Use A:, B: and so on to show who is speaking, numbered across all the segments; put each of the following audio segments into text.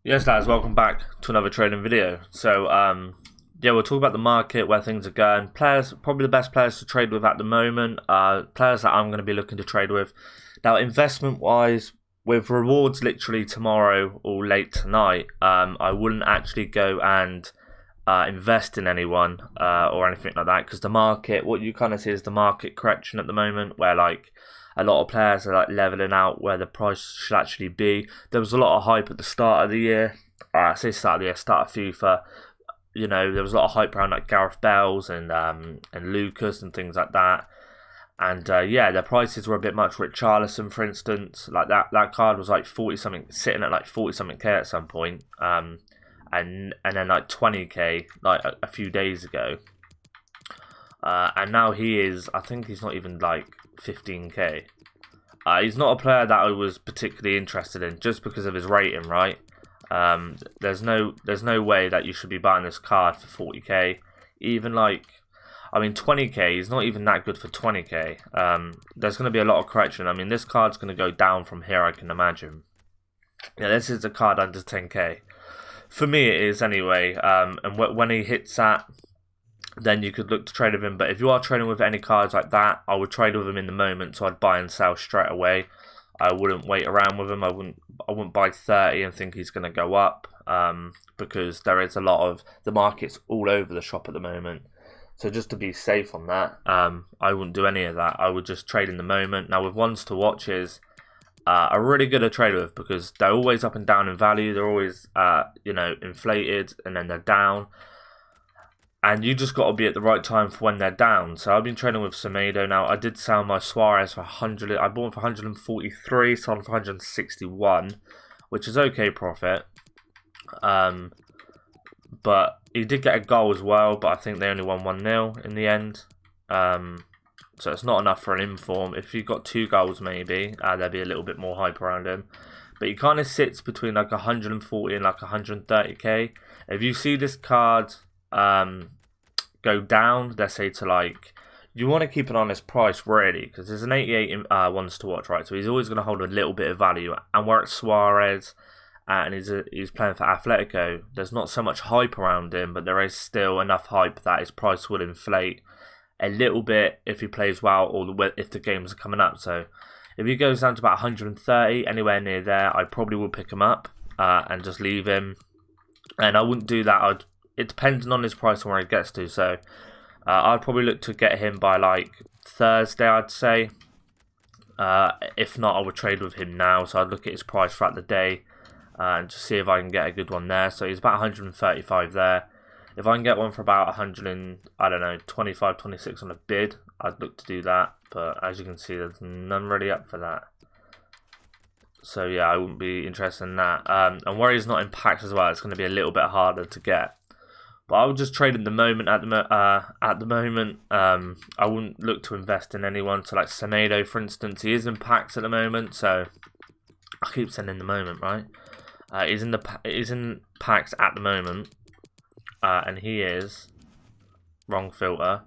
A: Yes, lads, welcome back to another trading video. Yeah, we'll talk about the market, where things are going. Players, probably the best players to trade with at the moment. Players that I'm going to be looking to trade with. Now, investment-wise, with rewards literally tomorrow or late tonight, I wouldn't actually go and invest in anyone or anything like that, because the market, what you kind of see is the market correction at the moment, where like a lot of players are like leveling out where the price should actually be. There was a lot of hype at the start of the year. I say start of the year, start of FIFA. You know, there was a lot of hype around like Gareth Bale's and Lucas and things like that. And yeah, their prices were a bit much. Richarlison, for instance, like that card was like 40 something, sitting at like 40 something k at some point. And then like 20k like a few days ago. And now he is, I think he's not even like 15k. He's not a player that I was particularly interested in just because of his rating, right? There's no way that you should be buying this card for 40k. Even like, I mean, 20k is not even that good for 20k. There's going to be a lot of correction. I mean, this card's going to go down from here, I can imagine. Yeah, this is a card under 10k. For me, it is anyway. And when he hits that, then you could look to trade with him. But if you are trading with any cards like that, I would trade with him in the moment. So I'd buy and sell straight away. I wouldn't wait around with him. I wouldn't buy 30 and think he's going to go up, because there is a lot of the market's all over the shop at the moment. So just to be safe on that, I wouldn't do any of that. I would just trade in the moment. Now with ones to watches, are really good to trade with because they're always up and down in value. They're always inflated and then they're down. And you just got to be at the right time for when they're down. So I've been trading with Semedo now. I did sell my Suarez for 100. I bought him for 143, sold him for 161, which is okay profit. But he did get a goal as well, but I think they only won 1-0 in the end. So it's not enough for an inform. If he got 2 goals maybe, there'd be a little bit more hype around him. But he kind of sits between like 140 and like 130k. If you see this card go down, let's say to like, you want to keep an honest price really, because there's an 88 ones to watch, right? So he's always going to hold a little bit of value. And where it's Suarez and he's playing for Atletico, there's not so much hype around him, but there is still enough hype that his price will inflate a little bit if he plays well or if the games are coming up. So if he goes down to about 130, anywhere near there, I probably will pick him up and just leave him. And I wouldn't do that. It depends on his price and where he gets to. So I'd probably look to get him by like Thursday, I'd say. If not, I would trade with him now. So I'd look at his price throughout the day and just see if I can get a good one there. So he's about 135 there. If I can get one for about 100 and, I don't know, 25, 26 on a bid, I'd look to do that. But as you can see, there's none really up for that. So yeah, I wouldn't be interested in that. And where he's not in packs as well, it's going to be a little bit harder to get. But I would just trade in the moment at the moment. I wouldn't look to invest in anyone. So like Semedo, for instance, he is in packs at the moment. So I keep saying in the moment, right? He's in packs at the moment. And he is wrong filter.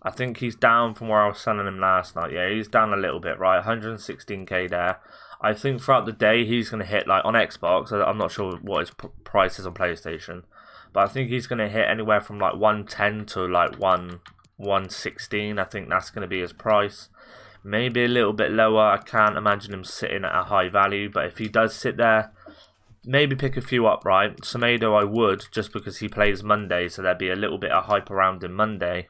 A: I think he's down from where I was selling him last night. Yeah, he's down a little bit, right? 116k there. I think throughout the day he's going to hit, like on Xbox, I'm not sure what his price is on PlayStation, but I think he's going to hit anywhere from like 110 to like 116. I think that's going to be his price. Maybe a little bit lower. I can't imagine him sitting at a high value, but if he does sit there, maybe pick a few up, right? Semedo I would, just because he plays Monday, so there'd be a little bit of hype around him Monday.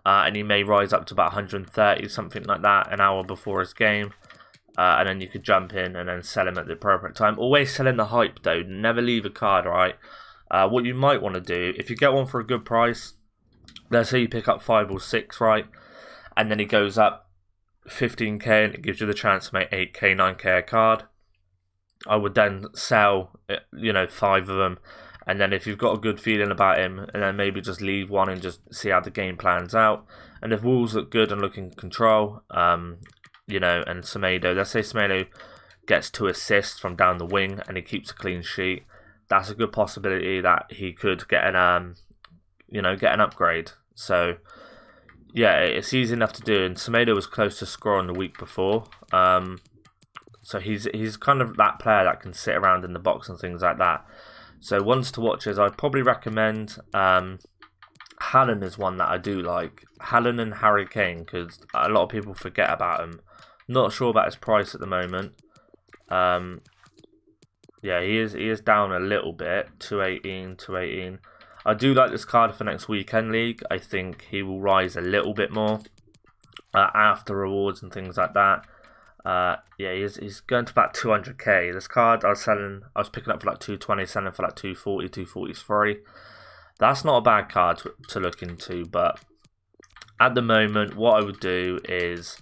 A: And he may rise up to about 130, something like that, an hour before his game. And then you could jump in and then sell him at the appropriate time. Always selling the hype though, never leave a card, right? What you might want to do, if you get one for a good price, let's say you pick up 5 or 6, right? And then he goes up 15k and it gives you the chance to make 8k, 9k a card. I would then sell, 5 of them. And then if you've got a good feeling about him, and then maybe just leave one and just see how the game plans out. And if Wolves look good and look in control, and Semedo, let's say Semedo gets 2 assists from down the wing and he keeps a clean sheet, that's a good possibility that he could get an upgrade. So yeah, it's easy enough to do. And Semedo was close to scoring the week before. So he's kind of that player that can sit around in the box and things like that. So ones to watch is I'd probably recommend Haaland is one that I do like. Haaland and Harry Kane, because a lot of people forget about him. Not sure about his price at the moment. Yeah, he is down a little bit. 218, 218. I do like this card for next weekend league. I think he will rise a little bit more after rewards and things like that. Yeah, he's going to about 200k. This card I was picking up for like 220, selling for like 240, 243. That's not a bad card to look into, but at the moment, what I would do is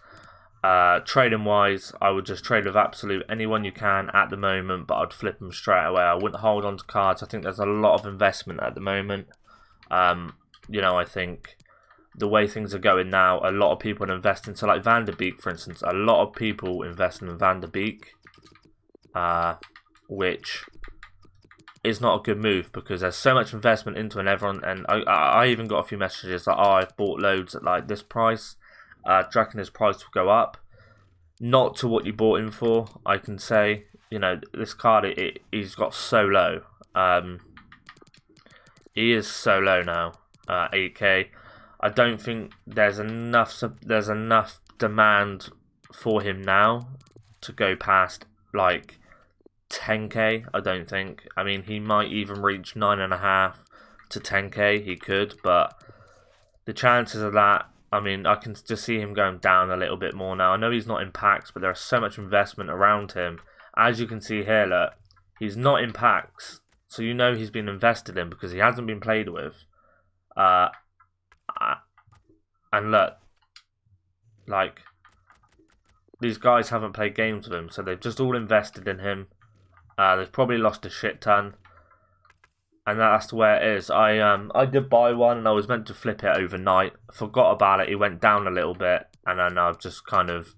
A: trading wise, I would just trade with absolute anyone you can at the moment, but I'd flip them straight away. I wouldn't hold on to cards. I think there's a lot of investment at the moment. You know, I think the way things are going now, a lot of people invest into, like Van der Beek, for instance. A lot of people invest in Van der Beek, which is not a good move because there's so much investment into it, and everyone. And I even got a few messages like, "Oh, I've bought loads at like this price. Do you reckon his price will go up?" Not to what you bought him for. I can say, you know, this card he's got so low. He is so low now. 8k. I don't think there's enough demand for him now to go past like 10k. I don't think. I mean, he might even reach 9.5 to 10k. He could, but the chances of that, I mean, I can just see him going down a little bit more now. I know he's not in packs, but there's so much investment around him. As you can see here, look, he's not in packs, so you know he's been invested in because he hasn't been played with. And look, like, these guys haven't played games with him, so they've just all invested in him. They've probably lost a shit ton, and that's the way it is. I did buy one, and I was meant to flip it overnight. Forgot about it. It went down a little bit, and then I've just kind of,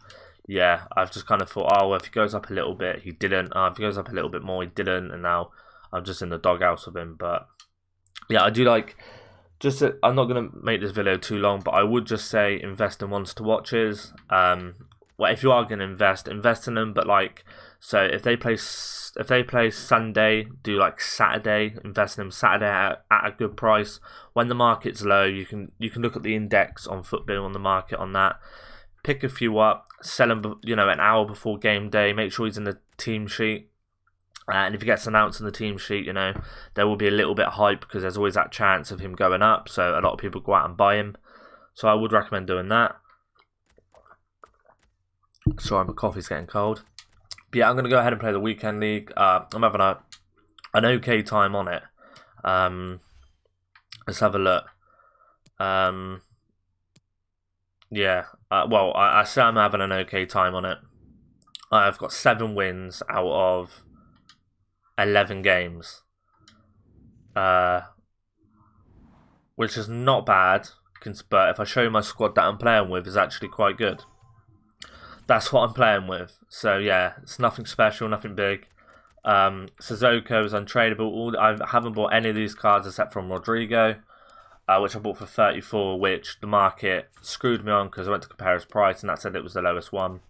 A: yeah, I've just kind of thought, oh, well, if he goes up a little bit, he didn't. If he goes up a little bit more, he didn't, and now I'm just in the doghouse with him. But yeah, I do like. I'm not going to make this video too long, but I would just say invest in ones to watches. Well, if you are going to invest in them, but like, so if they play Sunday, do like Saturday, invest in them Saturday at a good price. When the market's low, you can look at the index on Football on the market on that. Pick a few up, sell them, you know, an hour before game day. Make sure he's in the team sheet. And if he gets announced in the team sheet, you know, there will be a little bit of hype because there's always that chance of him going up. So a lot of people go out and buy him. So I would recommend doing that. Sorry, my coffee's getting cold. But yeah, I'm going to go ahead and play the weekend league. I'm having an okay time on it. Let's have a look. Yeah, well, I say I'm having an okay time on it. I've got 7 wins out of 11 games, which is not bad, but if I show you my squad that I'm playing with is actually quite good. That's what I'm playing with, so yeah, it's nothing special, nothing big. Sissoko is untradeable. I haven't bought any of these cards except from Rodrigo, which I bought for 34, which the market screwed me on because I went to compare his price and that said it was the lowest one.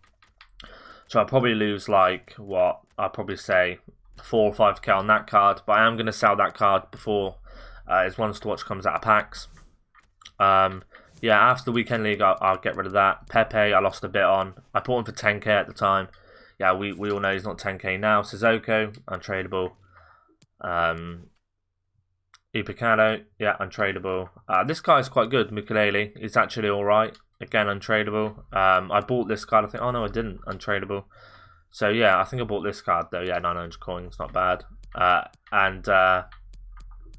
A: So I'll probably lose like, what, I'll probably say 4 or 5k on that card, but I am going to sell that card before his ones to watch comes out of packs. Yeah, after the weekend league, I'll get rid of that. Pepe, I lost a bit on. I bought him for 10k at the time. Yeah, we all know he's not 10k now. Sissoko, untradeable. Upacano, yeah, untradeable. This guy's quite good, Mukulele. He's actually alright. Again, untradeable. I bought this card, I think. Oh no, I didn't. Untradeable. So yeah, I think I bought this card though. Yeah, 900 coins, not bad. And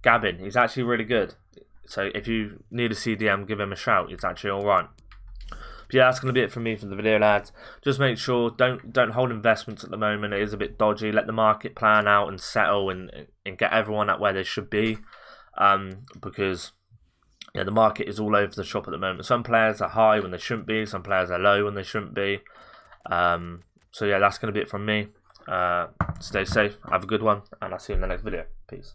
A: Gavin, he's actually really good. So if you need a CDM, give him a shout. It's actually alright. But yeah, that's going to be it from me for the video, lads. Just make sure, don't hold investments at the moment. It is a bit dodgy. Let the market plan out and settle and get everyone at where they should be. Because yeah, the market is all over the shop at the moment. Some players are high when they shouldn't be. Some players are low when they shouldn't be. So yeah, that's going to be it from me. Stay safe, have a good one, and I'll see you in the next video. Peace.